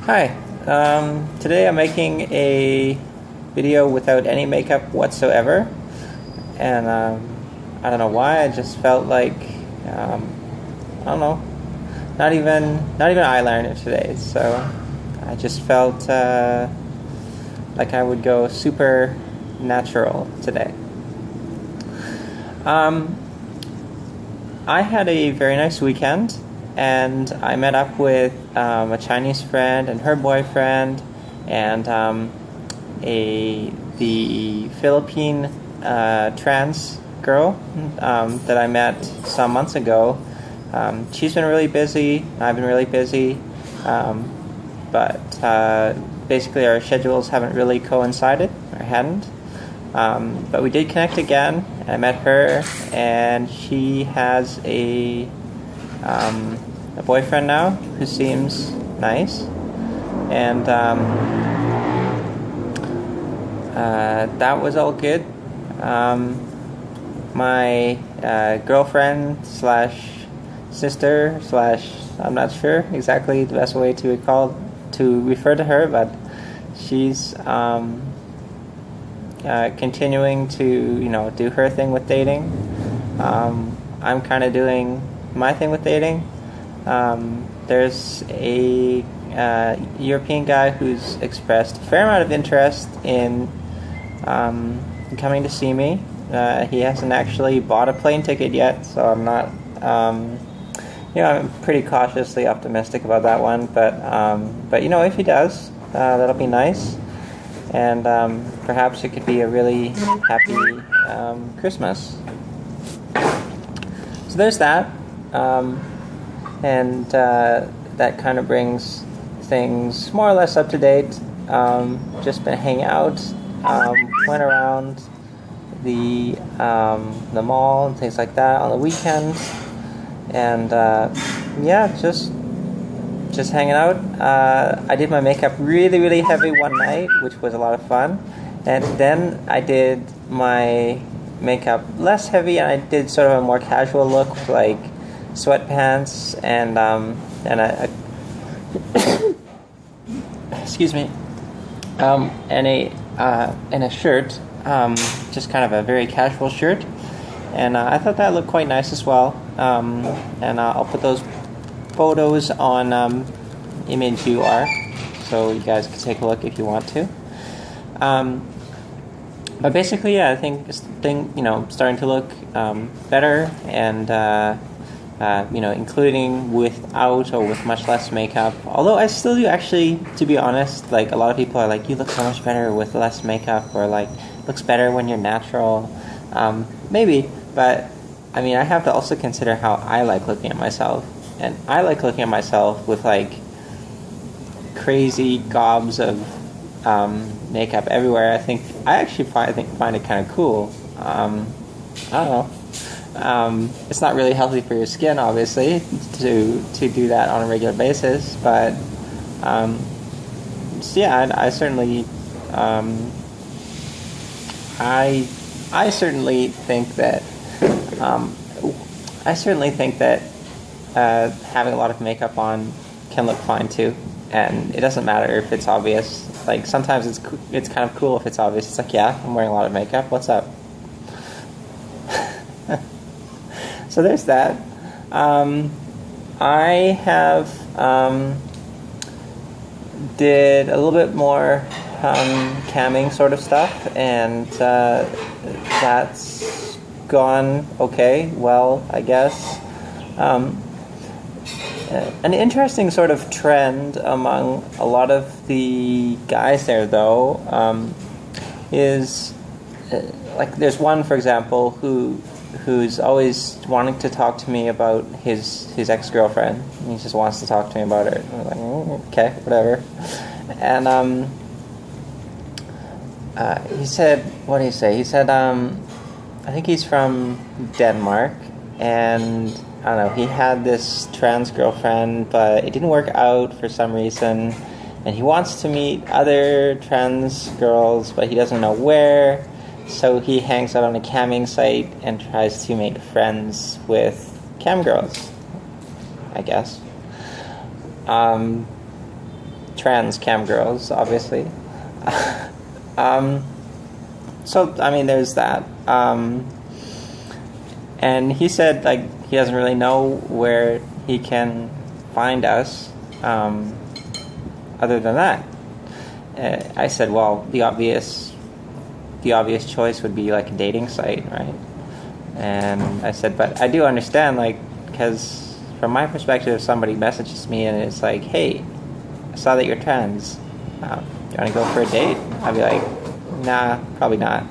Hi, today I'm making a video without any makeup whatsoever, and I don't know why. I just felt like I don't know, not even eyeliner today. So I just felt like I would go super natural today. I had a very nice weekend, and I met up with a Chinese friend and her boyfriend, and the Philippine trans girl that I met some months ago. She's been really busy. I've been really busy, but basically our schedules haven't really coincided, or hadn't. But we did connect again. I met her, and she has a boyfriend now who seems nice, and that was all good. My girlfriend slash sister slash, I'm not sure exactly the best way to refer to her, but she's continuing to do her thing with dating. I'm kind of doing my thing with dating. There's a European guy who's expressed a fair amount of interest in coming to see me. He hasn't actually bought a plane ticket yet, so I'm not. I'm pretty cautiously optimistic about that one. But if he does, that'll be nice. And perhaps it could be a really happy Christmas. So there's that. And that kind of brings things more or less up to date. Just been hanging out, went around the mall and things like that on the weekend, and just hanging out. I did my makeup really, really heavy one night, which was a lot of fun, and then I did my makeup less heavy, and I did sort of a more casual look with like sweatpants and a excuse me, and a shirt, just kind of a very casual shirt, and I thought that looked quite nice as well. And I'll put those photos on ImageUR, so you guys can take a look if you want to. But basically, yeah, I think starting to look better, and including without or with much less makeup. Although I still do, actually, to be honest, like a lot of people are like, you look so much better with less makeup, or like looks better when you're natural. Maybe, but I mean, I have to also consider how I like looking at myself, and I like looking at myself with like crazy gobs of makeup everywhere. I actually find it kind of cool. I don't know. It's not really healthy for your skin, obviously, to do that on a regular basis. But I certainly I certainly think that having a lot of makeup on can look fine too, and it doesn't matter if it's obvious. Like sometimes it's kind of cool if it's obvious. It's like, yeah, I'm wearing a lot of makeup. What's up? So there's that. I have did a little bit more camming sort of stuff, and that's gone okay. Well, I guess. An interesting sort of trend among a lot of the guys there, though, is like there's one, for example, who's always wanting to talk to me about his ex-girlfriend. He just wants to talk to me about her. I'm like, okay, whatever. And he said, what did he say? He said, I think he's from Denmark, and I don't know, he had this trans girlfriend, but it didn't work out for some reason, and he wants to meet other trans girls, but he doesn't know where. So he hangs out on a camming site and tries to make friends with cam girls, I guess. trans cam girls, obviously. So I mean, there's that. And he said like he doesn't really know where he can find us other than that. I said, well, the obvious choice would be like a dating site, right? And I said, but I do understand, like, because from my perspective, if somebody messages me and it's like, hey, I saw that you're trans, do you want to go for a date? I'd be like, nah, probably not,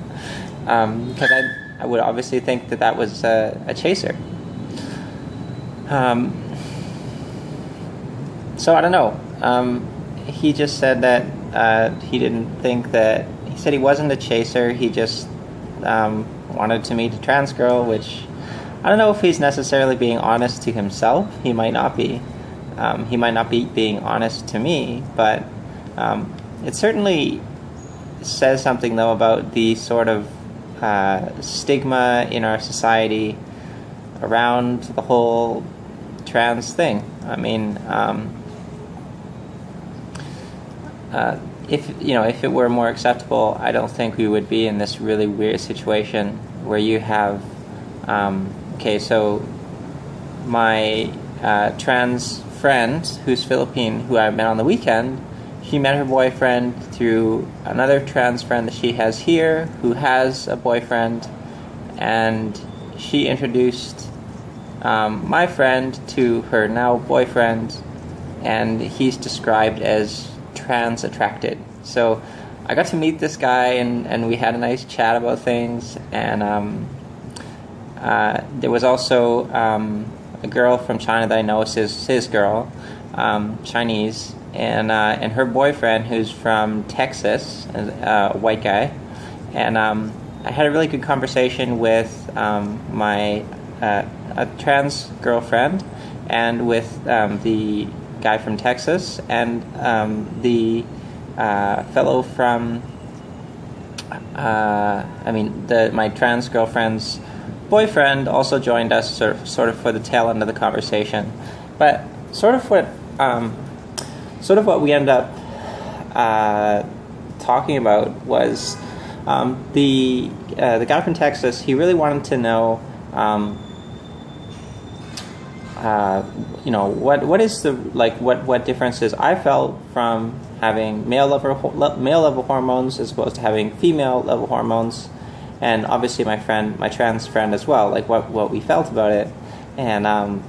because I would obviously think that was a chaser. So I don't know. He just said that he didn't think that. He said he wasn't a chaser. He just wanted to meet a trans girl, which I don't know if he's necessarily being honest to himself. He might not be. He might not be being honest to me, but it certainly says something, though, about the sort of stigma in our society around the whole trans thing. I mean, if it were more acceptable, I don't think we would be in this really weird situation where you have, so my trans friend who's Philippine, who I met on the weekend, she met her boyfriend through another trans friend that she has here who has a boyfriend, and she introduced my friend to her now boyfriend, and he's described as trans attracted. So I got to meet this guy, and we had a nice chat about things, and there was also a girl from China that I know is his girl, Chinese, and her boyfriend who's from Texas, a white guy, and I had a really good conversation with my a trans girlfriend, and with the guy from Texas, and the fellow from my trans girlfriend's boyfriend also joined us sort of for the tail end of the conversation. But sort of what we ended up talking about was the guy from Texas. He really wanted to know what is the what differences I felt from having male level hormones as opposed to having female level hormones, and obviously my trans friend as well, like what we felt about it, and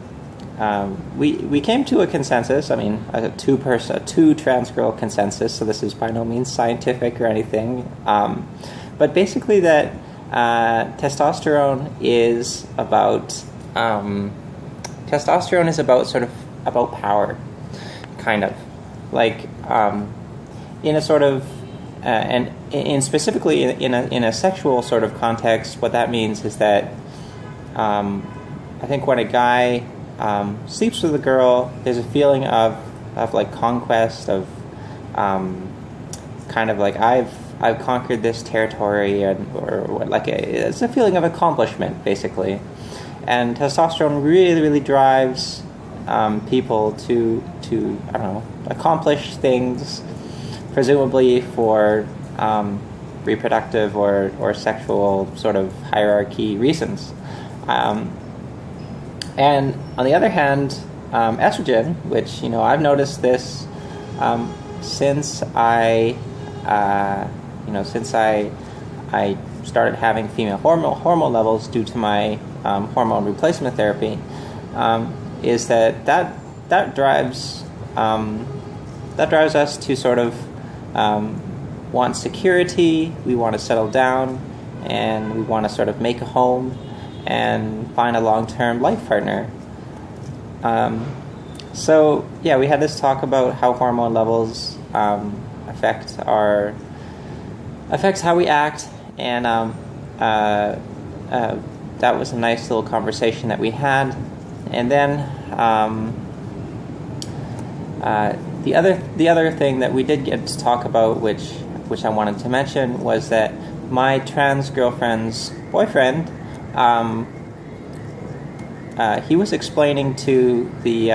we came to a consensus. I mean, a two trans girl consensus. So this is by no means scientific or anything, but basically that testosterone is about. Testosterone is about power, kind of, like in a sort of and in specifically in a sexual sort of context. What that means is that I think when a guy sleeps with a girl, there's a feeling of like conquest, of kind of like I've conquered this territory, it's a feeling of accomplishment, basically. And testosterone really, really drives people to I don't know, accomplish things, presumably for reproductive or sexual sort of hierarchy reasons. And on the other hand, estrogen, which I've noticed this since I started having female hormone levels due to my hormone replacement therapy, is that drives us to sort of want security. We want to settle down, and we want to sort of make a home and find a long-term life partner. So yeah, we had this talk about how hormone levels affect how we act, and that was a nice little conversation that we had. And then the other thing that we did get to talk about, which I wanted to mention, was that my trans girlfriend's boyfriend, he was explaining to the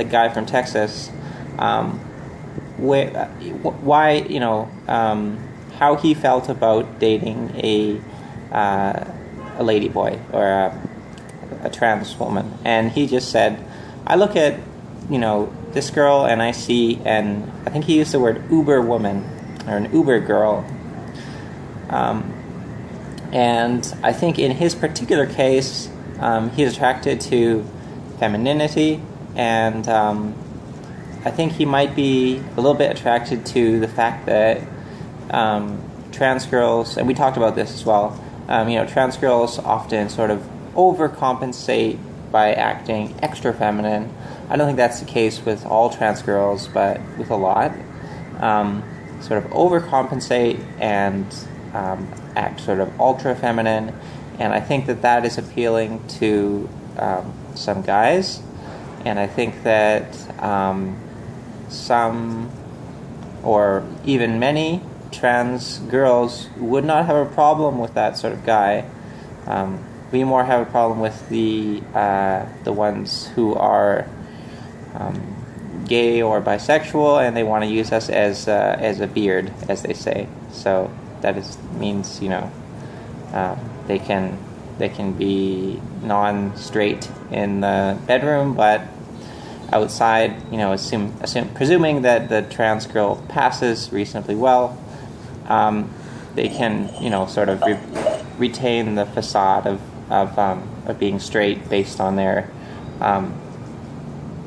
guy from Texas why, how he felt about dating a lady boy or a trans woman, and he just said, I look at this girl and I see, and I think he used the word uber woman or an uber girl, and I think in his particular case, he's attracted to femininity, and I think he might be a little bit attracted to the fact that trans girls, and we talked about this as well, trans girls often sort of overcompensate by acting extra feminine. I don't think that's the case with all trans girls, but with a lot. Sort of overcompensate and act sort of ultra feminine, and I think that is appealing to some guys, and I think that some or even many trans girls would not have a problem with that sort of guy. We more have a problem with the ones who are gay or bisexual, and they want to use us as a beard, as they say. So that means they can be non-straight in the bedroom, but outside, presuming that the trans girl passes reasonably well, they can sort of retain the facade of being straight based on their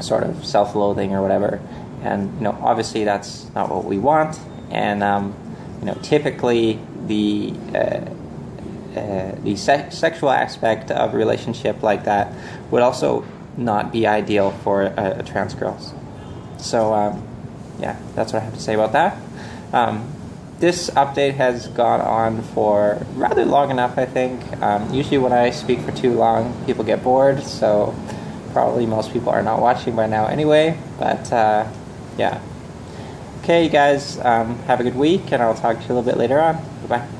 sort of self-loathing or whatever, and obviously that's not what we want, and typically the sexual aspect of a relationship like that would also not be ideal for a trans girl. So that's what I have to say about that. This update has gone on for rather long enough, I think. Usually when I speak for too long, people get bored, so probably most people are not watching by now anyway, but yeah. Okay, you guys, have a good week, and I'll talk to you a little bit later on. Bye-bye.